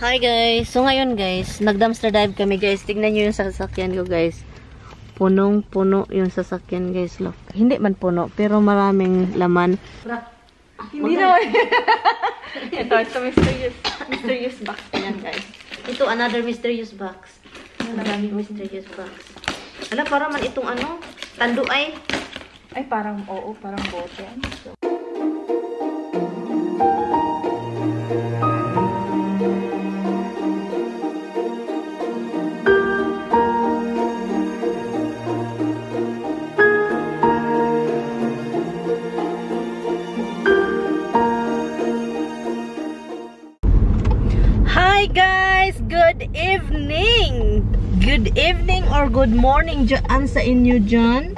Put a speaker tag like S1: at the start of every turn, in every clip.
S1: Hi guys! So ngayon guys, nag-dumpster dive kami guys. Tignan nyo yung sasakyan ko guys. Punong-puno yung sasakyan guys. Look. Hindi man puno, pero maraming laman.
S2: Hindi na. Ito mysterious box yan guys.
S1: Ito, another mysterious box. Maraming mysterious box. Ala, para man itong ano, tando ay.
S2: Ay, parang, oo, parang bote.
S1: Hi guys! Good evening! Good evening or good morning dyan sa inyo dyan.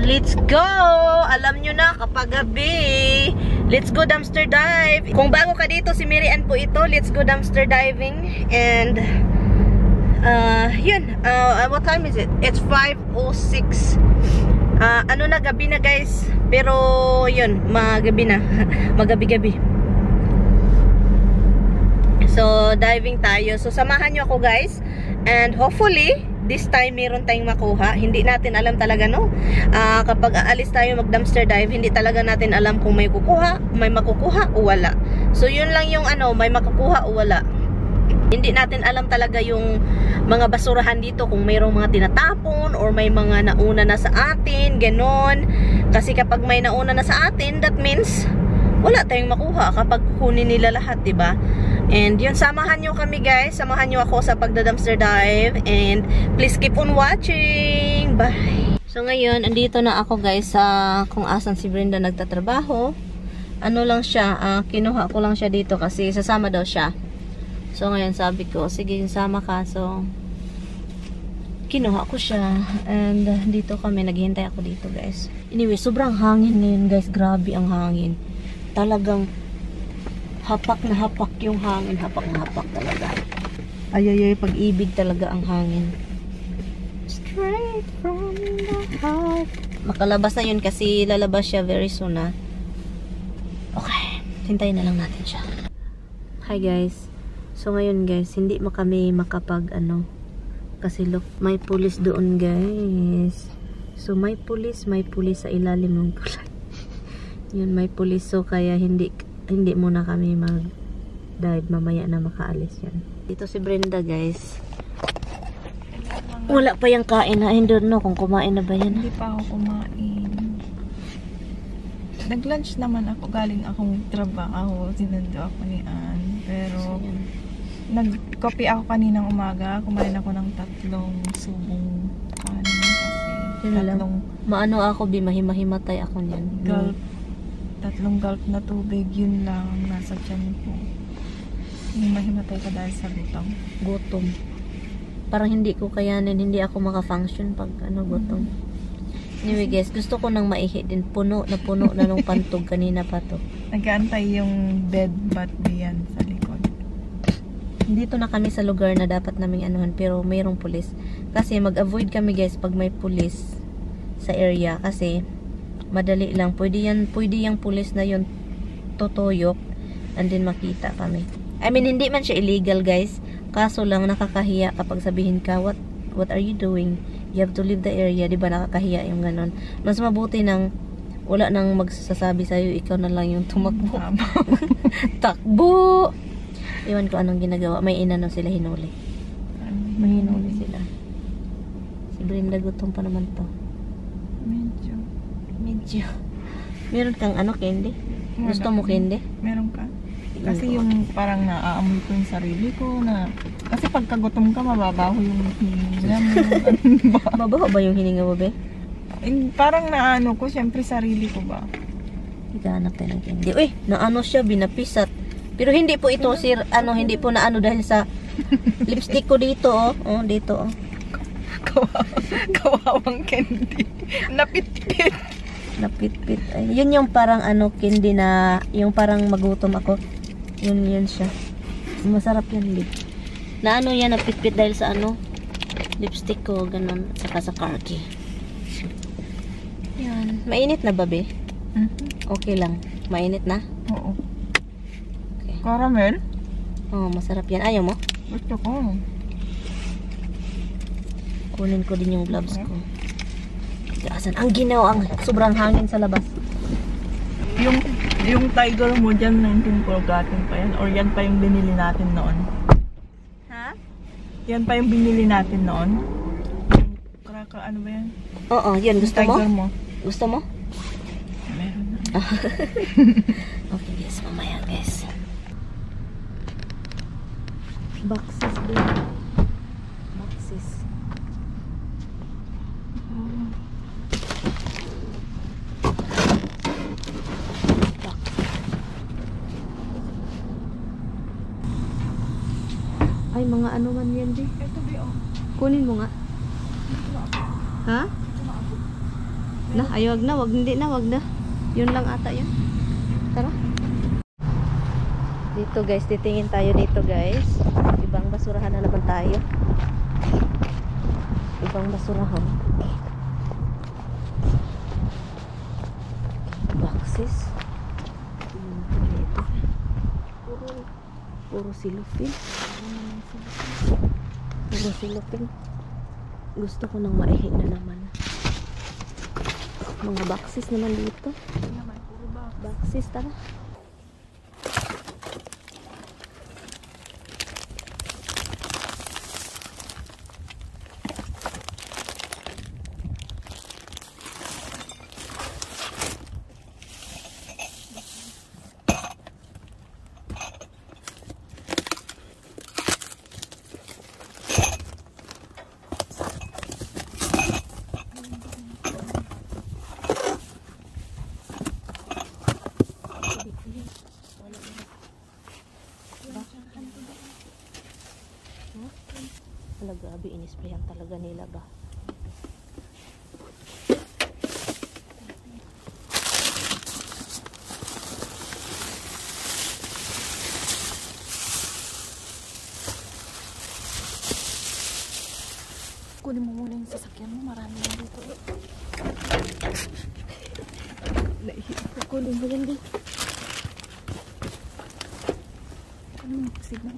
S1: Let's go! Alam nyo na kapag gabi, let's go dumpster dive. Kung bago ka dito, si Mary Ann po ito. Let's go dumpster diving. And yun, what time is it? It's 5:06. Ano na, gabi na guys. Pero yun, magabi na. Magabi-gabi. So, diving tayo. So, samahan nyo ako guys. And hopefully, this time meron tayong makuha. Hindi natin alam talaga, no? Kapag aalis tayo mag-dumpster dive, hindi talaga natin alam kung may kukuha, may makukuha o wala. So, yun lang yung ano, may makukuha o wala. Hindi natin alam talaga yung mga basurahan dito, kung mayroong mga tinatapon or may mga nauna na sa atin, ganon. Kasi kapag may nauna na sa atin, that means wala tayong makuha kapag kunin nila lahat, diba? And yun, samahan nyo kami guys. Samahan nyo ako sa pagda-dumpster dive. And please keep on watching. Bye! So ngayon, andito na ako guys sa kung asan si Brenda nagtatrabaho. Ano lang siya, kinuha ko lang siya dito kasi sasama daw siya. So ngayon sabi ko, sige sama ka. So kinuha ko siya. And dito kami, naghihintay ako dito guys. Anyway, sobrang hangin ngayon guys. Grabe ang hangin. Talagang hapak na hapak yung hangin. Hapak na hapak talaga. Ay, pag-ibig talaga ang hangin. Straight from the heart. Makalabas na yun kasi lalabas siya very soon na. Okay. Hintayin na lang natin siya. Hi guys. So ngayon guys, hindi kami makapag ano. Kasi look, may pulis doon guys. So may pulis sa ilalim ng tulay. Yun, may pulis. So kaya hindi muna kami mag-dive. Mamaya na makaalis yan. Dito si Brenda guys. Wala pa yung kain na. I don't know kung kumain na ba yan.
S2: Hindi pa ako kumain. Nag-lunch naman ako. Galing akong trabaho. Sinundo ako ni Ann. Pero nag-coffee ako kaninang umaga. Kumain ako ng 3 subong kanin. Kasi tatlong
S1: maano ako, mahimatay ako niyan.
S2: Gulp. 3 gulp na tubig, yun lang nasa tiyan ko. Mahimatay ka dahil sa gutom.
S1: Parang hindi ko kayanin, hindi ako maka-function pag ano, gutom. Anyway guys, gusto ko nang maihi din. Puno na nung pantog kanina pa to.
S2: Nag-aantay yung dead bat diyan sa likod.
S1: Dito na kami sa lugar na dapat naming anuhan, pero mayroong pulis. Kasi mag-avoid kami guys pag may pulis sa area. Kasi madali lang. Pwede yung pulis na yun tutuyok and then makita kami. I mean, hindi man siya illegal guys. Kaso lang nakakahiya kapag sabihin ka, what are you doing? You have to leave the area. Diba nakakahiya yung ganon. Mas mabuti nang wala nang magsasabi sa'yo, ikaw na lang yung tumakbo. Takbo! Iwan ko anong ginagawa. May inano sila, hinuli. May hinuli sila. Si Brenda gutom pa naman to. Medyo. Meron kang ano, candy? Gusto mo candy?
S2: Meron ka? Kasi yung parang naaamoy ko yung sarili ko na kasi pagkagutom ka mababaho yung hininga mo.
S1: Mabaho ba yung hininga mo, be?
S2: Parang naano ko, syempre sarili ko ba?
S1: Higanap tayo ng candy. Uy, naano siya, binapisat. Pero hindi po ito, sir, ano, hindi po naano dahil sa lipstick ko dito, oh. Oh, dito, oh.
S2: Kawawang candy. Napit-pit.
S1: Ay, yun yung parang ano, candy na, yung parang magutom ako. Yun siya. Masarap yan, lip. Na ano yan, napit-pit dahil sa ano, lipstick ko, ganun. Saka sa Karki. Yan. Mainit na ba, be? Okay lang. Mainit na?
S2: Oo.
S1: Okay.
S2: Caramel?
S1: Oh, masarap yan. Ayaw mo?
S2: Gusto ko.
S1: Kunin ko din yung gloves ko. Asan? Ang ginaw, ang sobrang hangin sa labas.
S2: Yung tiger mo dyan, 19 gating pa yan? Or yan pa yung binili natin noon?
S1: Ha?
S2: Yan pa yung binili natin noon? Kraka, ano ba yan?
S1: Oo, yun. Gusto mo?
S2: Tiger mo?
S1: Gusto mo?
S2: Meron na.
S1: Okay guys, mamaya guys. Boxes din. Boxes. Ay, mga ano man yan, di.
S2: Ito ba yun?
S1: Kunin mo nga. Ha? Na, ay wag na, wag hindi na, wag na. Yun lang ata yun. Tara. Dito guys, titingin tayo dito guys. Ibang basurahan na naman tayo. Ibang basurahan. Boxes. Dito. Puro silupin. Puro silupin. Gusto ko nang maihi na naman. Mga boxes naman dito. Boxes, tara. Wala, grabe, inisprayan talaga nila ba.
S2: Kunin mo muna yung sasakyan mo, marami na dito.
S1: Kunin mo yan din.
S2: Ano mo signal?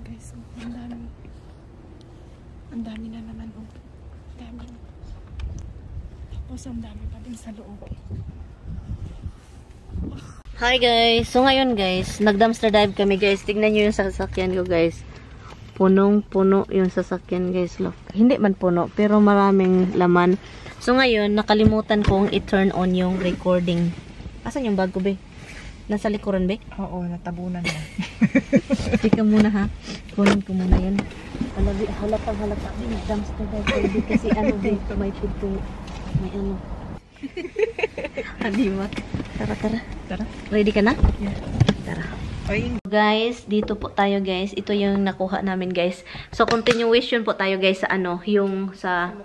S2: Guys, so, ang dami. Ang dami na naman, oh. Ang dami. Tapos ang dami pa din sa loob.
S1: Hi guys! So ngayon guys, nag-dumpster dive kami guys. Tignan nyo yung sasakyan ko guys. Punong-puno yung sasakyan guys. Look. Hindi man puno, pero maraming laman. So ngayon, nakalimutan kong i-turn on yung recording. Asan yung bag ko, be? Nasa likuran, be?
S2: Oo, natabunan mo.
S1: Tika muna ha. Kunin ko muna yan. Halatang halata. Nag-dumpster dive baby. Kasi ano, be, may pinto. May ano. Halimat. Tara, tara.
S2: Tara.
S1: Ready ka na?
S2: Yeah.
S1: Tara.
S2: Ay,
S1: Guys, dito po tayo guys. Ito yung nakuha namin guys. So continuation po tayo guys sa ano, yung sa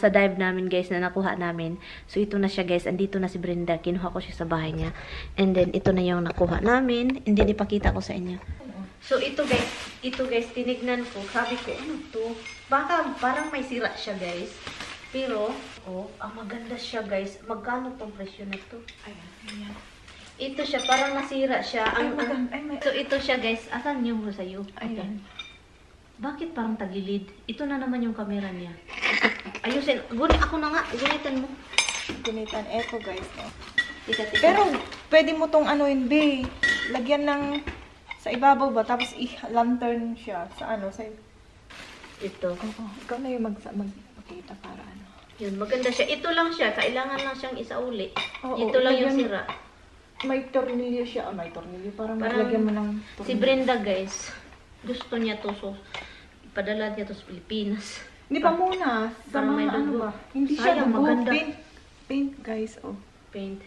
S1: dive namin guys na nakuha namin. So ito na siya guys. Andito na si Brenda. Kinuha ko siya sa bahay niya. And then ito na yung nakuha namin. And then ipakita ko sa inyo. So ito guys, tinignan ko. Sabi ko, ano to? Baka parang may sira siya guys. Pero, oh, ang maganda siya guys. Magkano tong presyo na to?
S2: ayan.
S1: Ito siya, parang nasira siya.
S2: Ay,
S1: So, ito siya guys. Asan yung sa'yo?
S2: Ayan.
S1: Bakit parang tagilid? Ito na naman yung camera niya. Ayusin. Ako na nga. Gunitan mo.
S2: Gunitan. Eto guys. Oh.
S1: Tika.
S2: Pero, pwede mo tong anoin, be. Lagyan ng sa ibabaw ba? Tapos i-lantern siya. Sa ano? Sa...
S1: Ito.
S2: Oo, ikaw na yung magpakita para ano.
S1: Yun, maganda siya. Ito lang siya. Kailangan lang siyang isauli.
S2: Oo,
S1: Ito lang yung
S2: ilagyan-
S1: sira.
S2: May tornilyo siya. May tornilyo. Parang
S1: Parang
S2: lagyan mo ng tornilyo.
S1: Si Brenda guys, gusto niya to. So, ipadala niya to sa Pilipinas.
S2: Hindi pa muna. Sa
S1: Parang may
S2: mga ano
S1: dugo.
S2: ba? Hindi siya
S1: Sayang,
S2: dugo.
S1: maganda.
S2: Paint guys. Oh.
S1: Paint.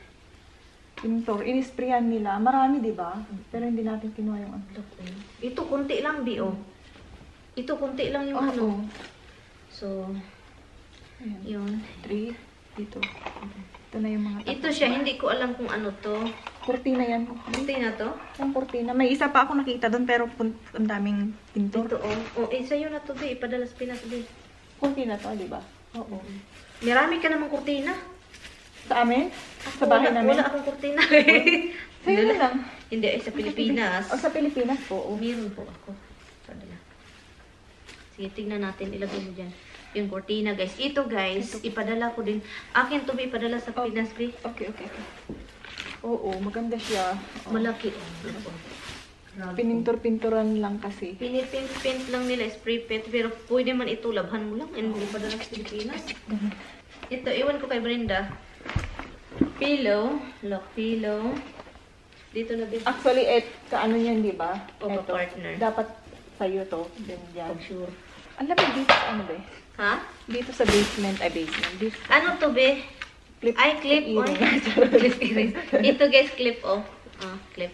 S2: Pintor. Inisprayan nila. Marami, di ba? Pero hindi natin kinuha yung ano.
S1: Look, ito, kunti lang di oh. Ito, kunti lang yung ano.
S2: Oo.
S1: So,
S2: Ayan.
S1: yun.
S2: 3. Dito. Ito na yung mga
S1: Ito siya, hindi ko alam kung ano to.
S2: Kurtina yan.
S1: Kunti na to.
S2: Yung kurtina. May isa pa ako nakita doon pero ang daming pintor.
S1: Ito oh. Oh, sa'yo na to di. Ipadala sa Pinas di.
S2: Kurtina to, di ba? Oo.
S1: Marami ka namang kurtina.
S2: Sa amin? Sa bahay namin?
S1: Wala akong kurtina.
S2: Sa'yo na lang.
S1: Hindi, ay sa Pilipinas.
S2: O, sa Pilipinas po. Oh.
S1: Meron po ako. Padala. Sige, tingnan natin. Ilagay mo dyan. Yung cortina, guys. Ito, guys, ipadala ko din. Akin to be ipadala sa Pinas, be.
S2: Okay. Oo, maganda siya.
S1: Malaki.
S2: Pinintur-pinturan lang kasi.
S1: Pinipint lang nila, spray paint. Pero pwede man ito, labhan mo lang. And ipadala sa Pilipinas. Ito, iwan ko kay Brenda. Pillow. Look, pillow. Dito na din.
S2: Actually, kaano yan, di ba?
S1: O, partner.
S2: Dapat sa'yo to. Then dyan.
S1: Oh, sure.
S2: Alam mo dito, ano ba?
S1: Ha?
S2: Dito sa basement. Dito.
S1: Ano to, be?
S2: Clip.
S1: Ay, clip.
S2: Earring.
S1: Clip earring. Ito, guys, clip, oh. Clip.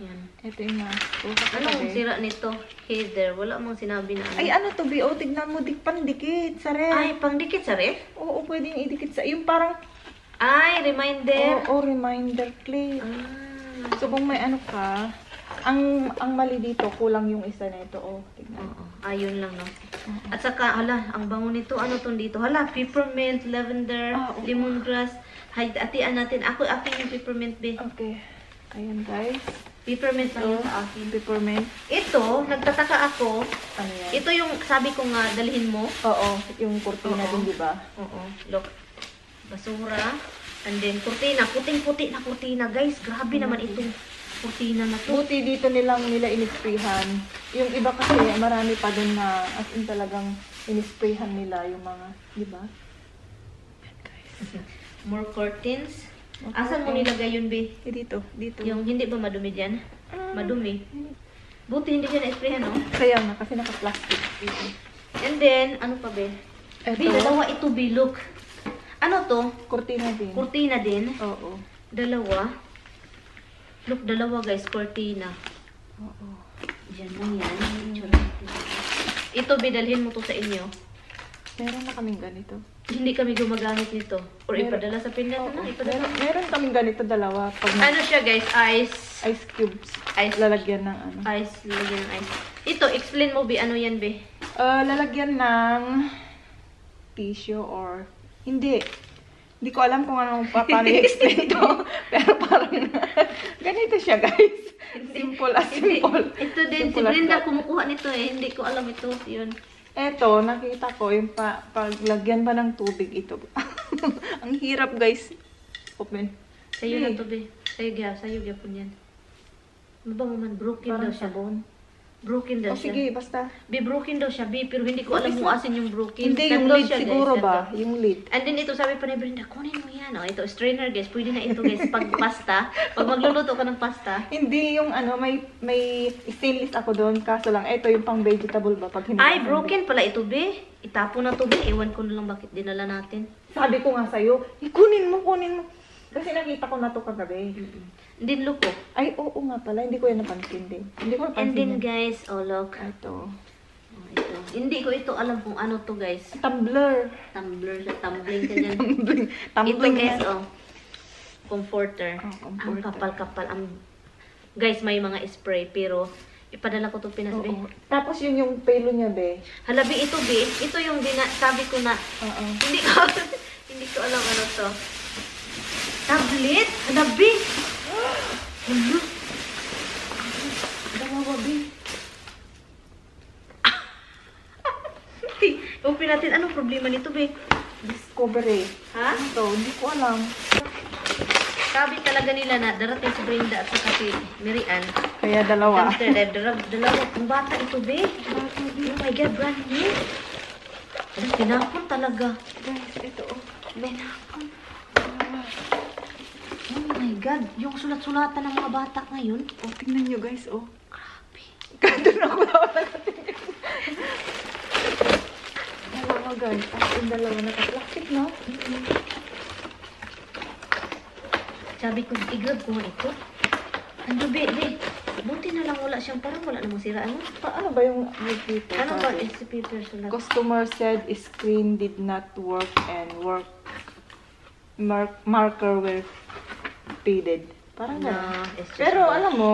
S1: Yan.
S2: Ito yung mask ko.
S1: Anong sira nito? Heather. Wala mong sinabi na ano.
S2: Ay, ano to, Bi? O, tignan mo, pandikit sa ref.
S1: Ay, pangdikit sa ref?
S2: Oo, pwedeng idikit sa... Yung parang...
S1: Ay, reminder.
S2: Oo, reminder clip. So, kung may ano ka, ang mali dito, kulang yung isa na ito. Oh, tignan.
S1: Oo. Ayun lang, no? At saka, hala, ang bango nito. Ano tong dito? Hala, peppermint, lavender, lemongrass. Atian natin. Ako yung peppermint, be.
S2: Okay. Ayan, guys.
S1: Peppermint lang yun sa akin.
S2: Peppermint.
S1: Ito, nagtataka ako.
S2: Ano yan?
S1: Ito yung sabi ko nga, dalhin mo.
S2: Oo, yung kurtina din, di ba?
S1: Oo. Look. Basura. And then, kurtina. Puting-puti na kurtina. Guys, grabe naman itong kurtina na to.
S2: Buti dito nila inisprayhan. Yung iba kasi, marami pa dun na, as in talagang inisprayhan nila yung mga, di ba?
S1: More curtains. Asan mo nilagay yun, be?
S2: Dito.
S1: Yung hindi ba madumi dyan? Madumi. Buti hindi dyan na-sprayan, no?
S2: Kaya nga, kasi naka-plastic.
S1: And then, ano pa, be?
S2: Ito.
S1: Be, dalawa ito, be. Look. Ano to?
S2: Kurtina din.
S1: Kurtina din.
S2: Oo.
S1: Dalawa. Look, dalawa, guys. Kurtina.
S2: Oo.
S1: Diyan lang yan. Ito, be, dalhin mo to sa inyo.
S2: Meron na kaming ganito.
S1: Hindi kami gumagamit nito. Or
S2: Meron.
S1: ipadala sa Pinas na. Ipadala.
S2: Meron kaming ganito dalawa. Pag
S1: Ano siya, guys?
S2: ice cubes.
S1: Ice.
S2: Lalagyan ng ano.
S1: Ice. Lalagyan ng ice. Ito, explain mo, be. Ano yan, be?
S2: Lalagyan ng tissue or... Hindi. Hindi ko alam kung anong paano i-explain to. Pero parang ganito siya, guys. Simple as simple.
S1: Ito din, si
S2: Simple as
S1: Brenda
S2: that.
S1: kumukuha nito eh. Hindi ko alam ito. Yun.
S2: Eto, nakita ko yung paglagyan pa ng tubig ito. Ang hirap, guys. Open.
S1: Sa'yo na to, be. Sa'yo gyapon yan. Mabango man, broken daw
S2: Parang
S1: siya.
S2: sabon.
S1: Broken daw
S2: O
S1: siya.
S2: sige, basta.
S1: Be, broken daw siya, be. Pero hindi ko alam kung asin yung broken.
S2: Hindi,
S1: Tatlo
S2: yung lid
S1: siya, guys.
S2: siguro ba?
S1: Tatlo.
S2: Yung lid.
S1: And then ito, sabi pa ni Brenda, kunin mo yan. Oh, ito, strainer, guys. Pwede na ito, guys. Pag pasta, pag magluluto ka ng pasta.
S2: Hindi, yung ano, may stainless ako doon. Kaso lang, ito yung pang vegetable ba? Pag hindi
S1: Ay, broken pala ito, be. Itapon na to, be. Ewan ko na lang bakit dinala natin.
S2: Sabi ko nga sa'yo, kunin mo. Kasi nakita ko na to kagabi.
S1: Din look, oh.
S2: Ay, oo nga pala. Hindi ko yan napansin din. Hindi ko napansin.
S1: And then,
S2: yan.
S1: guys, oh, look.
S2: Ito.
S1: Oh, ito. Hindi ko ito alam kung ano to, guys.
S2: Tumbler.
S1: Tumbler siya, tumbling ka dyan.
S2: Tumbling.
S1: Ito,
S2: Tumbling
S1: guys,
S2: yan.
S1: oh. Comforter.
S2: Oh,
S1: Ang
S2: comforter.
S1: kapal-kapal. Guys, may mga spray, pero ipadala ko to Pinas, be.
S2: Oo. Tapos yun yung pelo niya, be.
S1: Halabi ito, be. Ito yung sabi ko na,
S2: Oo.
S1: hindi ko alam ano to. Tablet? Halabi! Hello?
S2: Dalawa, be.
S1: Open natin. Anong problema nito, be?
S2: Discovery.
S1: Ha?
S2: Ano to? Hindi ko alam.
S1: Sabi talaga nila na darating si Brenda at saka si Mirian.
S2: Kaya dalawa.
S1: Dumpster dive. Dalawa. Ang bata ito, be. Oh my God, brand new. Ano, pinapon talaga.
S2: Guys, ito, oh.
S1: Pinapon. Oh my God. Yung sulat-sulatan ng mga bata ngayon.
S2: Oh, tingnan nyo, guys, oh.
S1: Grabe.
S2: Doon ako nakatingin. Dalawa, guys. As in, dalawa naka-plastic, no?
S1: Sabi ko, i-grab ko nga ito. Ano, be? Buti na lang wala siyang parang wala namang sira. Ano?
S2: Ano ba yung dito?
S1: Ano ba? SCP personal.
S2: Customer said screen did not work and marker were faded. Parang
S1: Na,
S2: gano'n.
S1: it's just
S2: Pero
S1: about-
S2: alam mo,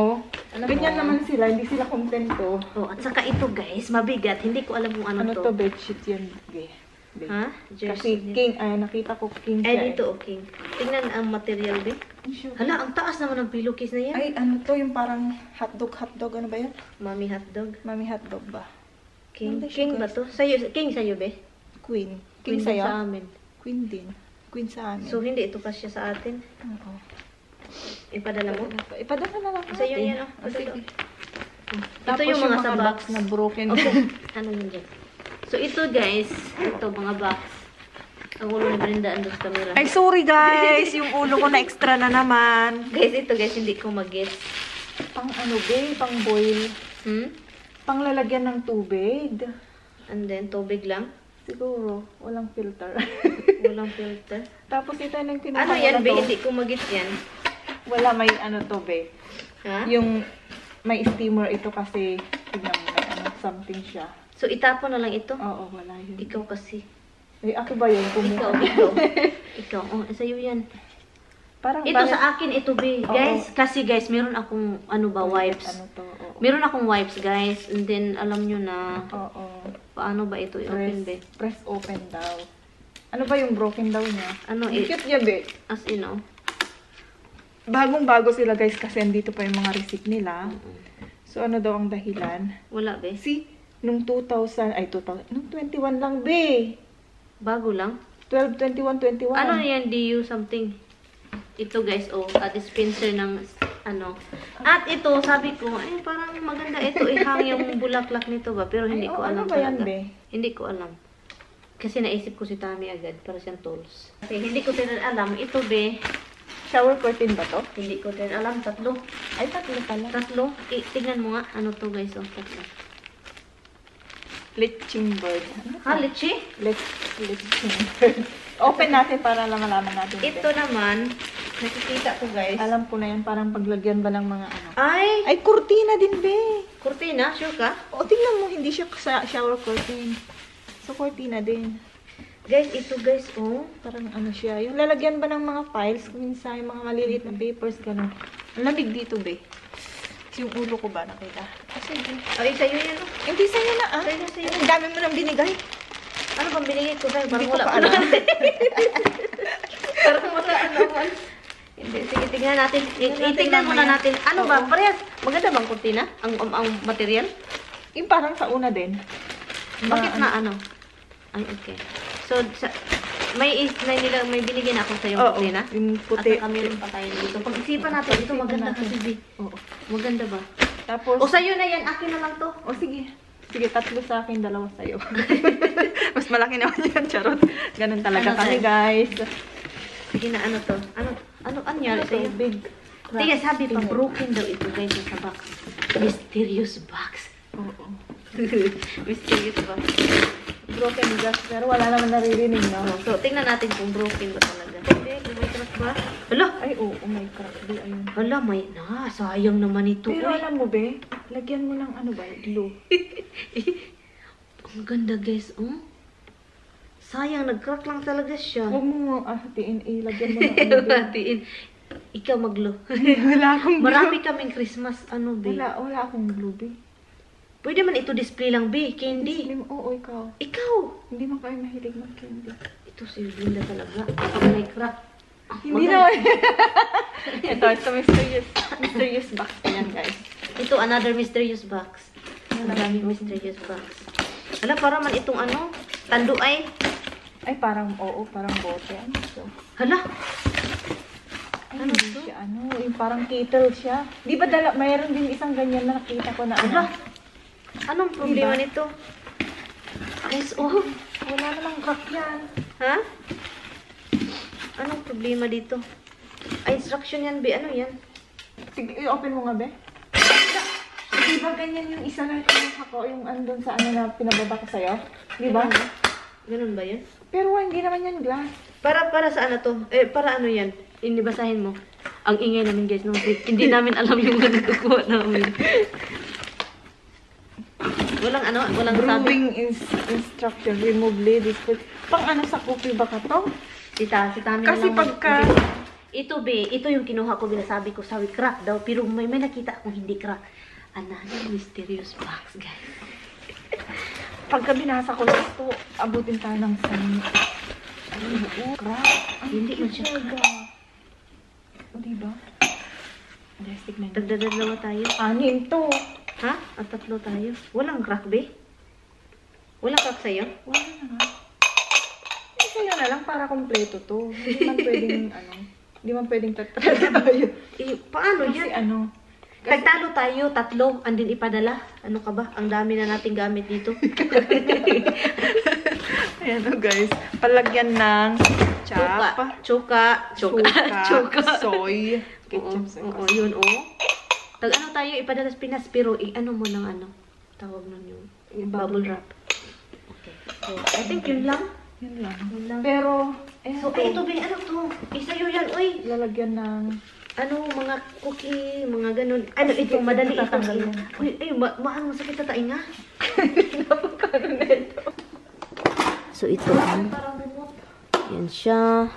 S1: Alam
S2: ganyan
S1: mo.
S2: naman sila, hindi sila kontento.
S1: Oh, at saka ito guys, mabigat. Hindi ko alam kung ano,
S2: Ano
S1: to.
S2: to, bedsheet yan, be. Be.
S1: Ha?
S2: Kasi
S1: Jersey.
S2: king, ay nakita ko king siya.
S1: Ay, dito, okay. Tingnan ang material, be. Hala, ang taas naman ng pillowcase na yan.
S2: Ay, ano to, yung parang hotdog, ano ba yan?
S1: Mami hotdog.
S2: Mami hotdog ba?
S1: King,
S2: Ganda siya,
S1: king ba
S2: guys.
S1: to? Sa'yo, king sa'yo, be?
S2: Queen.
S1: Queen
S2: King
S1: din
S2: sa'yo?
S1: sa amin.
S2: Queen din. Queen sa amin.
S1: So, hindi ito kasya sa atin.
S2: Oo.
S1: Ipadala mo?
S2: Ipadala na lang
S1: Sa'yo
S2: natin.
S1: yan, oh.
S2: Oh, sige.
S1: Ito yung mga sa box.
S2: box na broken.
S1: Okay. Ano yun dyan? So, ito guys, ito mga box. Ang ulo ni Brenda andun sa camera.
S2: Ay, sorry guys! Yung ulo ko na extra na naman.
S1: Guys, ito guys, hindi ko mag-guess.
S2: Pang ano ba? Pang boil. Pang lalagyan ng tubig.
S1: And then, tubig lang.
S2: Siguro. Walang filter.
S1: Walang filter.
S2: Tapos ito na yung kinuha
S1: Ano yan,
S2: ko
S1: be?
S2: na to.
S1: Hindi ko mag-guess yan.
S2: Wala, may ano to, be.
S1: Ha?
S2: Yung may steamer ito kasi tignan mo, may ano, something siya.
S1: So, itapon na lang ito?
S2: Oo, wala yun.
S1: Ikaw kasi.
S2: Eh, ako ba yun?
S1: Ikaw,
S2: Kumuha.
S1: ikaw. Ikaw, oh, sa'yo yan.
S2: Parang
S1: Ito sa akin, ito be.
S2: Oo.
S1: Guys, kasi guys, meron akong, ano ba, wipes.
S2: Ano to? Oo.
S1: Meron akong wipes, guys. And then, alam nyo na,
S2: Oo.
S1: paano ba ito i-open, be?
S2: Press open daw. Ano ba yung broken daw niya?
S1: Ano,
S2: Ang cute niya, be.
S1: as in, oh.
S2: Bagong-bago sila, guys, kasi andito pa yung mga receipt nila. So, ano daw ang dahilan?
S1: Wala, be.
S2: See, nung 2000, nung 21 lang, be.
S1: Bago lang.
S2: 12, 21, 21.
S1: Ano yan, DU something? Ito, guys, oh, dispenser ng, ano. At ito, sabi ko, ay, parang maganda ito, ihang yung bulaklak nito ba? Pero hindi
S2: Ay,
S1: ko
S2: oh,
S1: alam
S2: ano ba yan,
S1: talaga.
S2: be?
S1: Hindi ko alam. Kasi naisip ko si Tami agad, para siyang tools. Kasi hindi ko din alam, ito, be,
S2: Shower curtain ba to?
S1: hindi ko din alam, tatlo.
S2: Ay, tatlo pala.
S1: Tatlo. Tingnan mo nga, ano to, guys, oh, tatlo.
S2: Leching bird. Ano
S1: Ha, leche?
S2: Leching bird. Open natin para malaman natin.
S1: Ito naman, nakikita ko, guys.
S2: Alam ko na yan, parang paglagyan ba ng mga ano.
S1: Ay,
S2: Ay, kurtina din, be.
S1: kurtina, sure ka?
S2: O, tingnan mo, hindi siya sa shower curtain. So, kurtina din.
S1: Guys, ito, guys, oh.
S2: Parang ano siya. Yung lalagyan ba ng mga files, kung minsan yung mga maliliit na papers, ganun. Ang lamig dito, be. Yung ulo ko ba nakita? Kasi,
S1: Ay, sa'yo yan, oh.
S2: hindi sa'yo na, ah.
S1: Sa'yo, sa'yo.
S2: Ang dami mo nang binigay.
S1: Ano bang binigay ko sa'yo?
S2: Hindi
S1: Parang
S2: ko
S1: wala
S2: pa
S1: ko
S2: alam.
S1: na. Parang wala naman. Hindi, sige, tingnan natin. Itignan muna
S2: mamaya.
S1: natin. Ano ba?
S2: Oo.
S1: Parehas. Maganda bang kurtina? Ang material?
S2: Yung parang sa una din.
S1: Bakit na ano? Ay, okay. So, may binigyan ako sa'yo
S2: Oo,
S1: kurtina?
S2: yung
S1: At
S2: puti.
S1: saka meron pa tayo dito. Pag-isipan natin, ito
S2: Pag-isipan
S1: maganda
S2: natin.
S1: kasi, B.
S2: Oo.
S1: Maganda ba?
S2: Tapos,
S1: O, sa'yo na yan. Akin na lang to.
S2: o sige. Sige, tatlo sa akin, dalawa sa'yo. Mas malaki naman yan, charot. Ganun talaga
S1: Ano
S2: kami,
S1: tayo?
S2: guys.
S1: Sige na, ano to? Ano nangyari
S2: Ano to?
S1: sa'yo?
S2: Big.
S1: Sige, sabi pa,
S2: Tingnan.
S1: broken daw ito, guys, sa box. Mysterious box.
S2: Oo.
S1: Mysterious box.
S2: Broken glass, pero wala naman naririnig, no?
S1: So, tingnan natin kung broken ba talaga. Hindi, may crack ba? Hala!
S2: Ay, oo, may crack. Di, ayun.
S1: Hala, may sayang naman ito.
S2: Pero
S1: Uy.
S2: alam mo, be, lagyan mo ng ano ba, glue.
S1: Ang ganda, guys. Oh. Sayang, nag-crack lang talaga siya.
S2: Huwag mo hatiin, lagyan mo ng ano, be.
S1: Matiin. Ikaw maglo.
S2: Wala akong glue.
S1: Marami kaming Christmas, ano, be.
S2: Wala akong glue, be.
S1: Pwede man ito display lang, be. Candy.
S2: Oo, ikaw.
S1: Ikaw.
S2: Hindi man kayo mahilig ng candy.
S1: Ito si Linda talaga. Kapag may crack.
S2: Hindi naman. Ito mysterious box pa yan, guys.
S1: Ito, another mysterious box. Maraming mysterious box. Ala, para man itong ano, tanduay.
S2: Ay, parang, oo, parang bote. Ano ito?
S1: Hala,
S2: Ay,
S1: Ano
S2: hindi
S1: to?
S2: siya, yung parang kettle siya. Di ba mayroon din isang ganyan na nakita ko na
S1: hala.
S2: ano?
S1: Anong problema
S2: Diba?
S1: nito? Guys, oh.
S2: Wala namang crack yan.
S1: Ha? Anong problema dito? Ay, instruction yan, be. Ano yan?
S2: Sige, i-open mo nga, be. Di ba ganyan yung isa na kinuha ko, yung andun sa ano na pinababa ko sa'yo? Di ba?
S1: Ganun ba yun?
S2: Pero hindi naman yan glass.
S1: Para sa ano to? Para ano yan? Inibasahin mo. Ang ingay namin, guys. No? Hindi namin alam yung nagkukuha namin. Walang ano? Walang sabi.
S2: Brewing instruction, remove lid. Pang ano sa coffee ba ka to?
S1: Si Tami na
S2: Kasi
S1: lang
S2: pagka-
S1: Ito, be. Ito yung kinuha ko. Binasabi ko, sabi crack daw. Pero may nakita akong hindi crack. Another mysterious box, guys.
S2: Pagka binasa ko lang ito, abutin tayo ng sanit. Oo, crap.
S1: Hindi man siya.
S2: O, diba? Plastic na yun.
S1: Tagdadalawa tayo.
S2: 6 to.
S1: Ha? At 3 tayo. Walang crack, be? Walang crack sa'yo?
S2: Wala na nga. Sa'yo na lang para kompleto to. Hindi man pwedeng, hindi man pwedeng tatalo tayo.
S1: Eh, paano
S2: Kasi
S1: yan? Tagtalo tayo, 3, andin ipadala. Ano ka ba? Ang dami na nating gamit dito.
S2: Ayan o guys. Palagyan ng chop,
S1: Chuka.
S2: soy,
S1: Oo,
S2: ketchup,
S1: oo, yun, oo. Ano tayo, ipadala sa Pinas, pero ano mo ng tawag nun yung bubble wrap. Okay. So, I think yun lang.
S2: Yun lang.
S1: Yun lang.
S2: Pero,
S1: So, ito ba, ano to? Isa yun yan, uy.
S2: lalagyan ng
S1: Mga cookie, mga ganun. Ito, madali ito.
S2: Tatanggal mo.
S1: Uy, masakit na tainga. So, ito. Yan siya.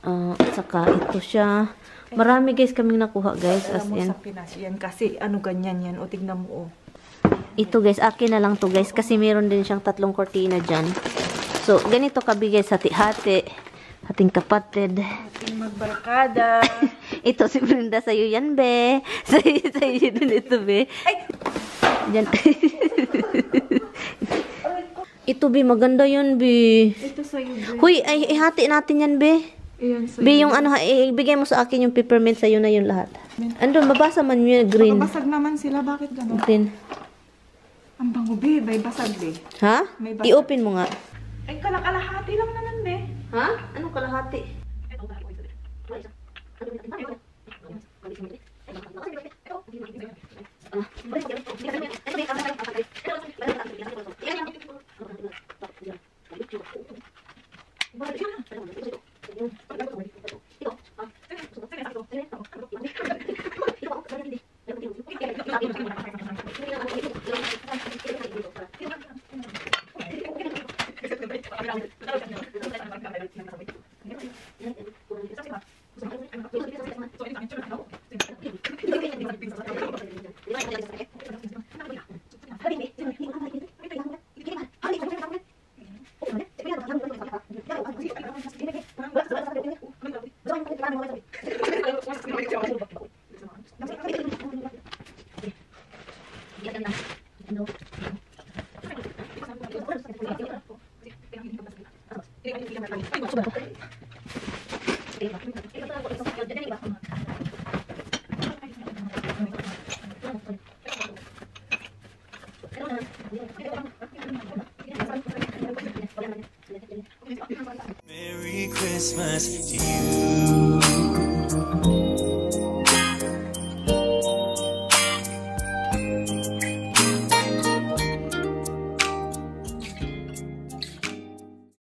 S1: At saka, ito siya. Marami guys kaming nakuha guys. As
S2: alam mo
S1: in.
S2: sa Pinas yan. Kasi ganyan yan. O, tignan mo
S1: Ito guys, akin na lang to guys. Kasi meron din siyang 3 kortina dyan. So, ganito kabi guys, hati-hati. Ating kapatid.
S2: Ating magbarkada.
S1: Ito si Brenda, sa'yo yan, be. Sa'yo din ito, be. Diyan. Ito, be. Maganda yun, be.
S2: Ito sa'yo, Be.
S1: Huy, ay, ihati natin yan, be.
S2: Ayan sa'yo.
S1: Be, yung ibigay mo sa akin yung peppermint, sa'yo na yun lahat. Andun, mabasa man yun, green.
S2: Basag naman sila. Bakit gano'n?
S1: Green.
S2: Ang bango, Be. May basag, Be.
S1: Ha?
S2: May basag.
S1: I-open mo nga.
S2: Ay, kalakalahati lang naman, Be.
S1: Ha? Anong kalahati?
S3: Merry Christmas